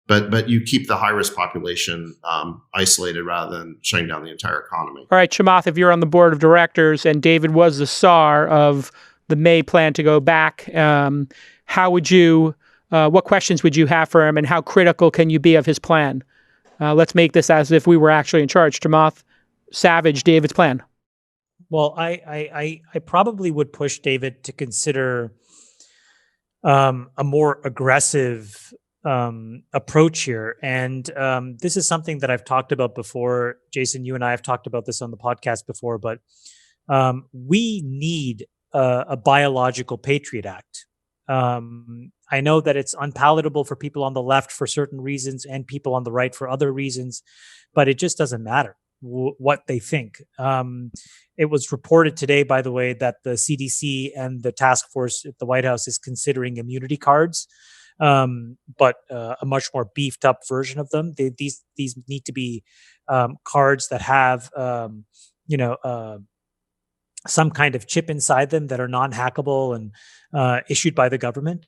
but you keep the high risk population isolated rather than shutting down the entire economy. All right, Chamath, if you're on the board of directors and David was the czar of the May plan to go back, how would you? What questions would you have for him, and how critical can you be of his plan? Let's make this as if we were actually in charge. Chamath, savage David's plan. Well, I probably would push David to consider a more aggressive approach here. And this is something that I've talked about before. Jason, you and I have talked about this on the podcast before, but we need a biological Patriot Act. I know that it's unpalatable for people on the left for certain reasons and people on the right for other reasons, but it just doesn't matter what they think. It was reported today, by the way, that the CDC and the task force at the White House is considering immunity cards, but a much more beefed up version of them. These need to be cards that have, some kind of chip inside them that are non-hackable and issued by the government.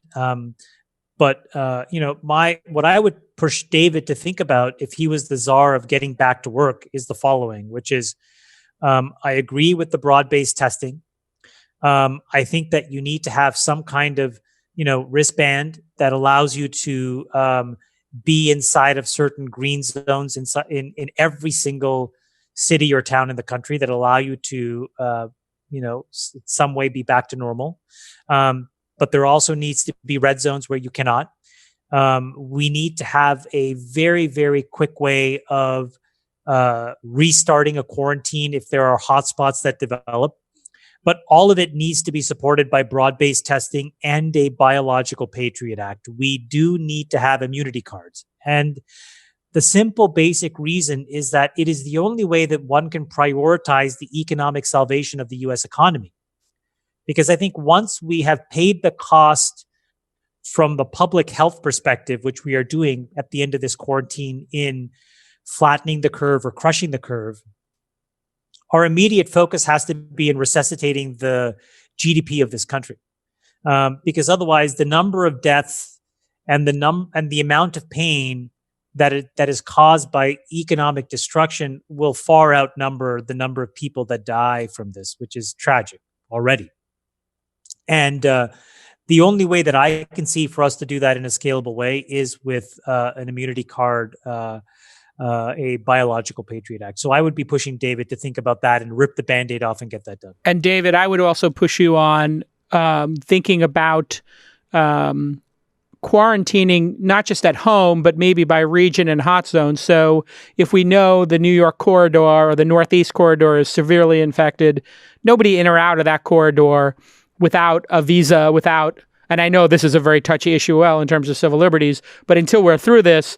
What I would push David to think about if he was the czar of getting back to work is the following, which is, I agree with the broad-based testing. I think that you need to have some kind of, wristband that allows you to be inside of certain green zones in every single city or town in the country that allow you to, some way be back to normal. But there also needs to be red zones where you cannot. We need to have a very, very quick way of restarting a quarantine if there are hotspots that develop. But all of it needs to be supported by broad-based testing and a biological Patriot Act. We do need to have immunity cards. And the simple basic reason is that it is the only way that one can prioritize the economic salvation of the US economy. Because I think once we have paid the cost from the public health perspective, which we are doing at the end of this quarantine in flattening the curve or crushing the curve, our immediate focus has to be in resuscitating the GDP of this country. Because otherwise the number of deaths and the amount of pain that is caused by economic destruction will far outnumber the number of people that die from this, which is tragic already. And the only way that I can see for us to do that in a scalable way is with an immunity card, a biological Patriot Act. So I would be pushing David to think about that and rip the Band-Aid off and get that done. And David, I would also push you on thinking about quarantining, not just at home, but maybe by region and hot zones. So if we know the New York corridor or the Northeast corridor is severely infected, nobody in or out of that corridor without a visa, and I know this is a very touchy issue in terms of civil liberties, but until we're through this,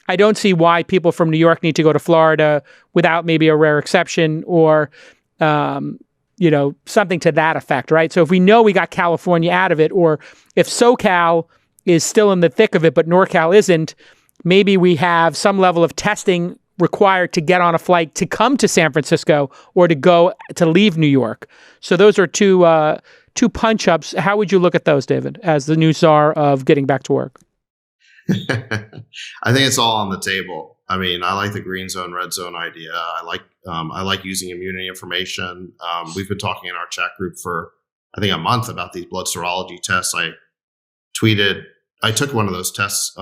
I don't see why people from New York need to go to Florida without maybe a rare exception or, something to that effect, right? So if we know we got California out of it, or if SoCal is still in the thick of it, but NorCal isn't, maybe we have some level of testing required to get on a flight to come to San Francisco or to leave New York. So those are two punch-ups. How would you look at those, David, as the new czar of getting back to work? I think it's all on the table. I mean, I like the green zone, red zone idea. I like using immunity information. We've been talking in our chat group for, I think, a month about these blood serology tests. I took one of those tests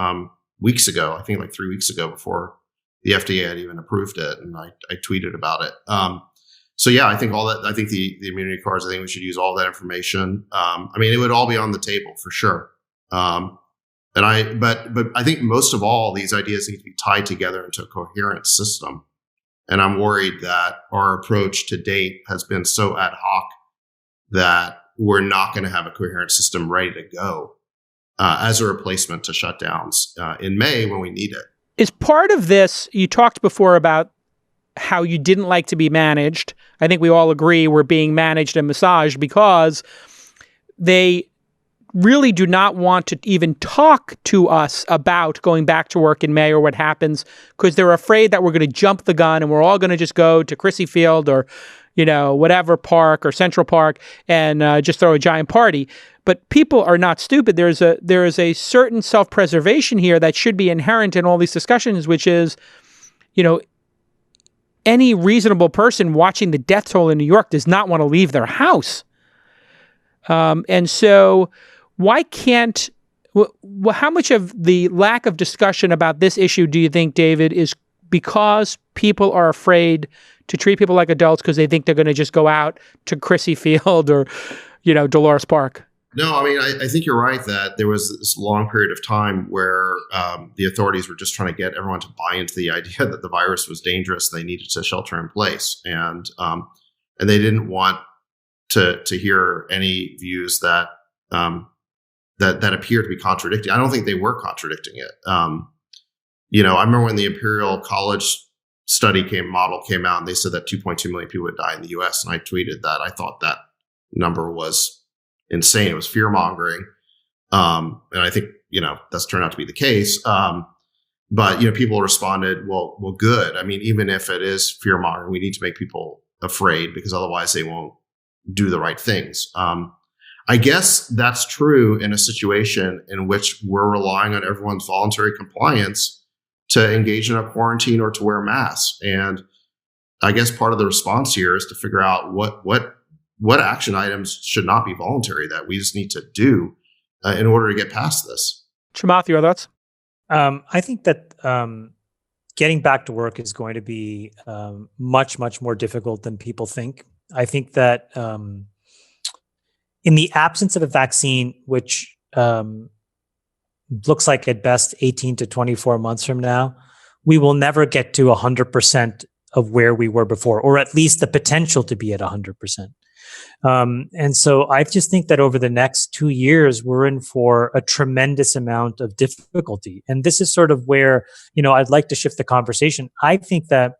weeks ago, I think like 3 weeks ago, before the FDA had even approved it. And I tweeted about it. So yeah, I think the immunity cards, I think we should use all that information. It would all be on the table for sure. But I think most of all, these ideas need to be tied together into a coherent system. And I'm worried that our approach to date has been so ad hoc that we're not going to have a coherent system ready to go as a replacement to shutdowns in May when we need it. Is part of this, you talked before about how you didn't like to be managed. I think we all agree we're being managed and massaged because they really do not want to even talk to us about going back to work in May or what happens because they're afraid that we're going to jump the gun and we're all going to just go to Crissy Field or, whatever park or Central Park and just throw a giant party. But people are not stupid. There is a certain self-preservation here that should be inherent in all these discussions, which is, any reasonable person watching the death toll in New York does not want to leave their house. And so why can't, how much of the lack of discussion about this issue do you think, David, is because people are afraid to treat people like adults because they think they're going to just go out to Crissy Field or, Dolores Park? No, I mean, I think you're right that there was this long period of time where the authorities were just trying to get everyone to buy into the idea that the virus was dangerous. They needed to shelter in place, and they didn't want to hear any views that that appeared to be contradicting. I don't think they were contradicting it. I remember when the Imperial College model came out, and they said that 2.2 million people would die in the U.S., and I tweeted that I thought that number was insane. It was fear mongering. And I think, that's turned out to be the case. But, people responded, well, good. I mean, even if it is fear mongering, we need to make people afraid because otherwise they won't do the right things. I guess that's true in a situation in which we're relying on everyone's voluntary compliance to engage in a quarantine or to wear masks. And I guess part of the response here is to figure out what action items should not be voluntary that we just need to do in order to get past this. Chamath, your thoughts? I think that getting back to work is going to be much, much more difficult than people think. I think that in the absence of a vaccine, which looks like at best 18 to 24 months from now, we will never get to 100% of where we were before, or at least the potential to be at 100%. And so I just think that over the next 2 years, we're in for a tremendous amount of difficulty. And this is sort of where, I'd like to shift the conversation. I think that